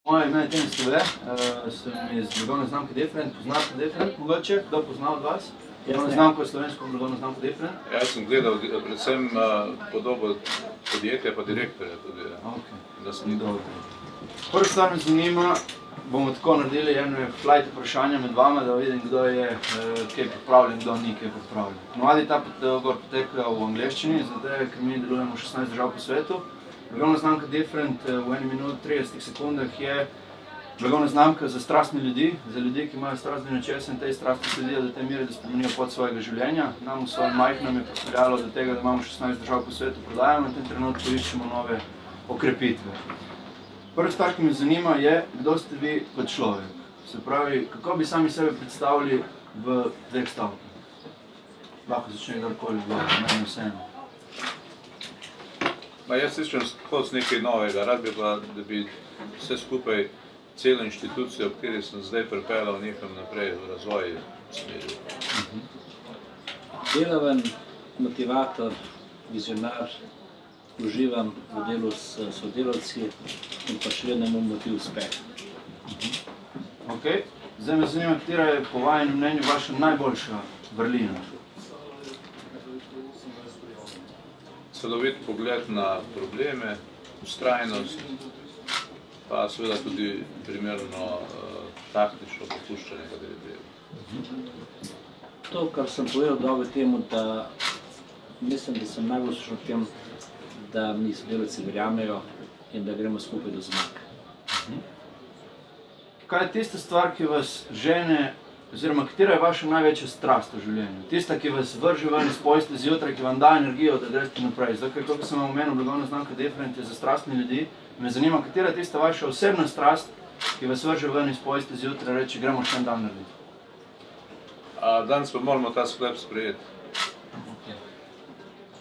Moje ime je Denis Tove, sem iz blagovne znamke Different. Poznate Different mogoče? Kdo pozna od vas? Blagovno znamko je slovensko blagovno znamko Different? Jaz sem gledal predvsem podobo podjetja pa direktorja tudi. Prva stvar me zanima, bomo tako naredili eno flight vprašanja med vama, da vidim, kdo je kaj pripravljen, kdo ni kaj pripravljen. Navadi ta govor poteka v angleščini, zato ker mi delujemo v 16 držav po svetu. Blagovna znamka Different v 1 minuti 30 sekundah je blagovna znamka za strastne ljudi, za ljudi, ki imajo strastne nečesa in te strasti sledijo do te mere, da spremenijo pot svojega življenja. Nam v svojem majhnem je pripeljalo do tega, da imamo 16 držav po svetu, prodajamo in v tem trenutku iščemo nove okrepitve. Prva stvar, ki me zanima, je, kdo ste vi kot človek. Se pravi, kako bi sami sebe predstavili v 2 stavkih? Lahko začne kdorkoli, meni vseeno. Jaz iščem kot nekaj novega, rad bi pa, da bi vse skupaj, celo inštitucijo, v kateri sem zdaj pripeljal nekam naprej v razvoj smeril. Delaven, motivator, vizionar, uživam v delu s sodelavci in pa še vedno imam motiv uspeh. Ok, zdaj me zanima, katera je po vašem mnenju vaša najboljša vrlina? Celovit pogled na probleme, vztrajnost, pa seveda tudi primerno taktično popuščanje, kadar je treba. To, kar sem povedal dobro temu, da mislim, da sem najboljši v tem, da mi sodelavci verjamejo in da gremo skupaj do zmag. Kaj je tista stvar, ki vas žene, oziroma katera je vaša največja strast v življenju? Tista, ki vas vrže ven iz postelje zjutraj, ki vam da energijo, da greste naprej. Zdaj, kako sem vam omenil, blagovna znamka Different je za strastne ljudi. Me zanima, katera je tista vaša osebna strast, ki vas vrže ven iz postelje zjutraj in reče, gremo še en dan narediti. Danes pa moramo ta sklep sprejeti.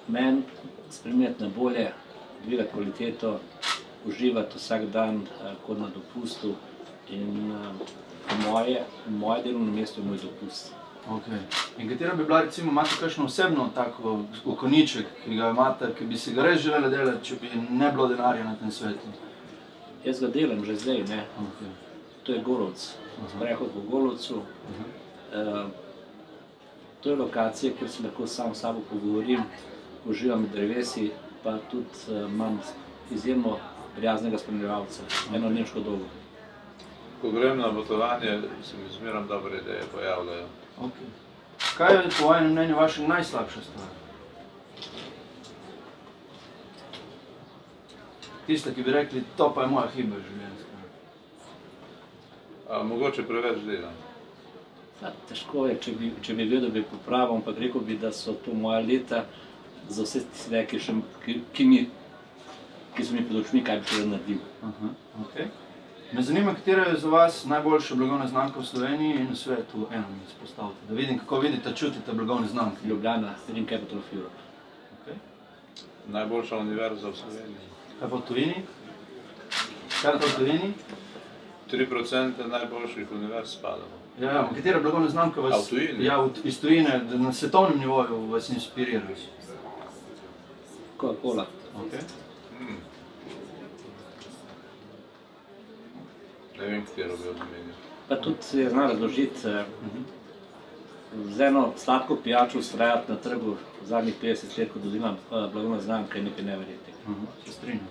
Meni spremljati na bolje, dvigati kvaliteto, uživati vsak dan kot na dopustu in moje delovno mesto je moj dopust. In katera bi bila, recimo, imate kakšno osebno tako okoniček, ki ga imate, ki bi si ga res želela delati, če bi ne bilo denarja na tem svetu? Jaz ga delam že zdaj, ne. To je Golovec, sprehod po Golovcu. To je lokacija, kjer se lahko sam s sabo pogovorim, uživam med drevesi, pa tudi imam izjemno prijaznega spremljevalca, eno nemško dobo. Ko grem na potovanje, se mi zmeram dobre ideje pojavljajo. Kaj je po vašem mnenju vaša najslabša stvar? Tista, ki bi rekli, to pa je moja hiba življenjska. Mogoče preveč delam. Težko je, če bi vedel, bi popravil, ampak rekel bi, da so to moja leta za vse tiste, ki so mi pod očmi, kaj bi še naredil. Me zanima, katera je za vas najboljša blagovna znamka v Sloveniji in v svetu, eno mi izpostavite, da vidim, kako vidite, čutite blagovne znamke. Ljubljana, Green Capital of Europe. Najboljša univerza v Sloveniji. Kaj pa v tujini? Kaj pa v tujini? 3% najboljših univerz spadamo. Ja, katera blagovna znamka vas iz tujine, na svetovnem nivoju vas inspirira? Coca-Cola. Ne vem, katero bi odmenil. Pa tudi se zna razložiti, z eno sladko pijačo vztrajati na trgu zadnjih 50 let, ko dobimam blagovna znamka in nekaj neverjetnega. Se strinjam.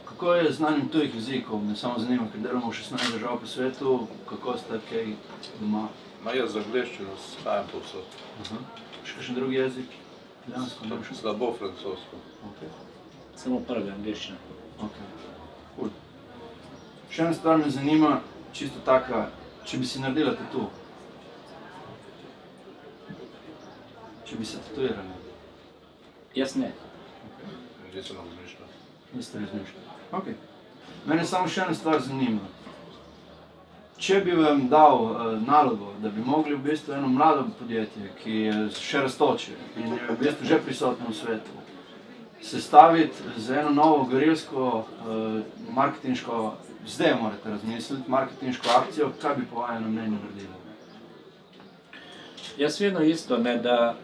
Kako je z znanjem tujih jezikov? Me samo zanima, ker delamo v 16 držav po svetu, kako ste kaj doma? Jaz z angleščino shajam povsod. Še kakšen drugi jezik? Slabo francosko. Samo prvi angleščina. Še ena stvar me zanima, čisto taka, če bi si naredila tatu. Če bi se tatuirali. Jaz ne. Nisem razmišljal. Niste razmišljali. Mene samo še ena stvar zanima. Če bi vam dal nalogo, da bi mogli v bistvu eno mlado podjetje, ki je še raztoče in je v bistvu že prisotno v svetu, sestaviti z eno novo gorilsko marketinško, zdaj morate razmisliti, marketinško akcijo, kaj bi po vašem mnenju naredili? Jaz vedno isto, da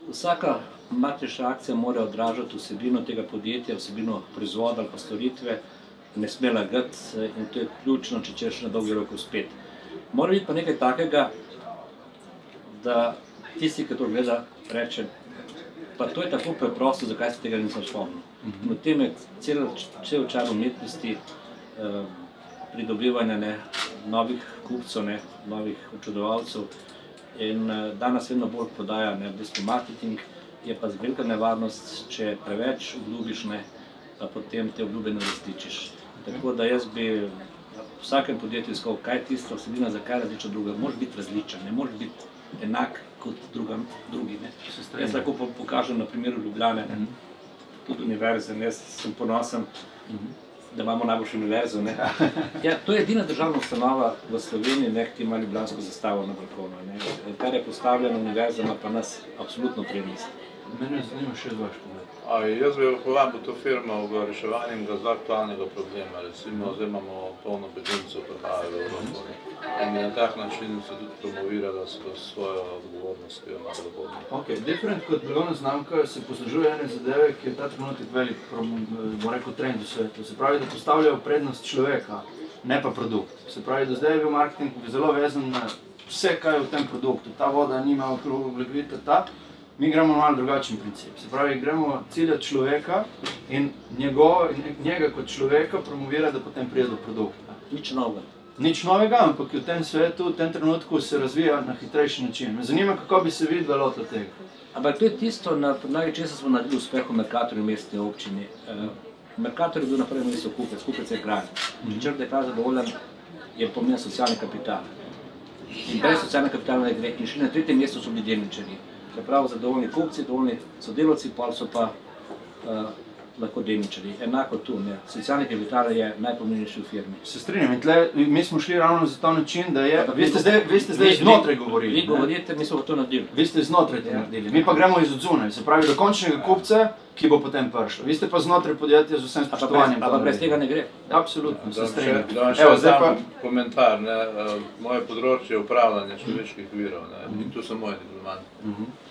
vsaka marketinška akcija mora odražati vsebino tega podjetja, vsebino proizvoda ali pa storitve ne sme lagati in to je ključno, če češ na dolgi rok uspeti. Mora biti pa nekaj takega, da tisti, ki to gleda, reče, pa to je tako preprosto, zakaj se tega nisem spomnil. In v tem je cel čar umetnosti, pridobivanja novih kupcev, novih občudovalcev. In danes vedno bolj prodaja marketing, je pa velika nevarnost, če preveč obljubiš, pa potem te obljube ne uresničiš. Tako da jaz bi v vsakem podjetju iskal, kaj je tista vsebina, zakaj je različna druga. Moraš biti različen, ne moreš biti enak kot drugi. Jaz lahko pokažem na primeru Ljubljane, tudi univerze. Jaz sem ponosen, da imamo najboljšo univerzo. Ja, to je edina državna ustanova v Sloveniji, ki ima ljubljansko zastavo na balkonu. Kar je postavljeno univerza, ima pa nas absolutno prednost. Mene zanima še vaš pogled. Jaz bi povabil to firmo v reševanju zelo aktualnega problema. Recimo, zdaj imamo polno beguncev, prihajajo v Evropo. In na tak način se tudi promovirala svojo odgovornost, ki jo ima globalno. Ok, Different kot blagovna znamka se poslužuje ene zadeve, ki je ta trenutek velik, bom rekel, trend v svetu. Se pravi, da postavljajo prednost človeka, ne pa produkt. Se pravi, da zdaj je bil marketing zelo vezan na vse, kaj je v tem produktu. Ta voda nima ogljikovita, mi gremo malo drugačen princip. Se pravi, gremo ciljati človeka in njega kot človeka promovira, da potem pride do produkta. Nič novega. Nič novega, ampak v tem svetu, v tem trenutku se razvija na hitrejši način. Me zanima, kako bi se videla lotila tega. Ampak to je tisto, na podlagi česa smo naredili uspeh v Mercatorju mestni občini. Mercator je bil na prvem mestu kupec, kupec je kralj. Če je kralj zadovoljen, je pomen socialni kapital. In brez socialnega kapitala ne gre. In še na tretjem mestu so bili delničarji. Se pravi, zadovoljni kupci, zadovoljni sodelavci, pol so pa lahko delničarji. Enako tu, socialni kapital je najpomembnejši v firmi. Se strinjam, in tle mi smo šli ravno za ta način, da je, vi ste zdaj znotraj govorili. Vi govorite, mi smo to naredili. Vi ste znotraj to naredili, mi pa gremo iz odzunaj, se pravi do končnega kupca, ki bo potem prišel. Vi ste pa znotraj podjetja z vsem spoštovanjem. Ampak brez tega ne gre. Absolutno, se strinjam. Da še dam komentar, moje področje je upravljanje človeških virov in tu sem moj diplomat.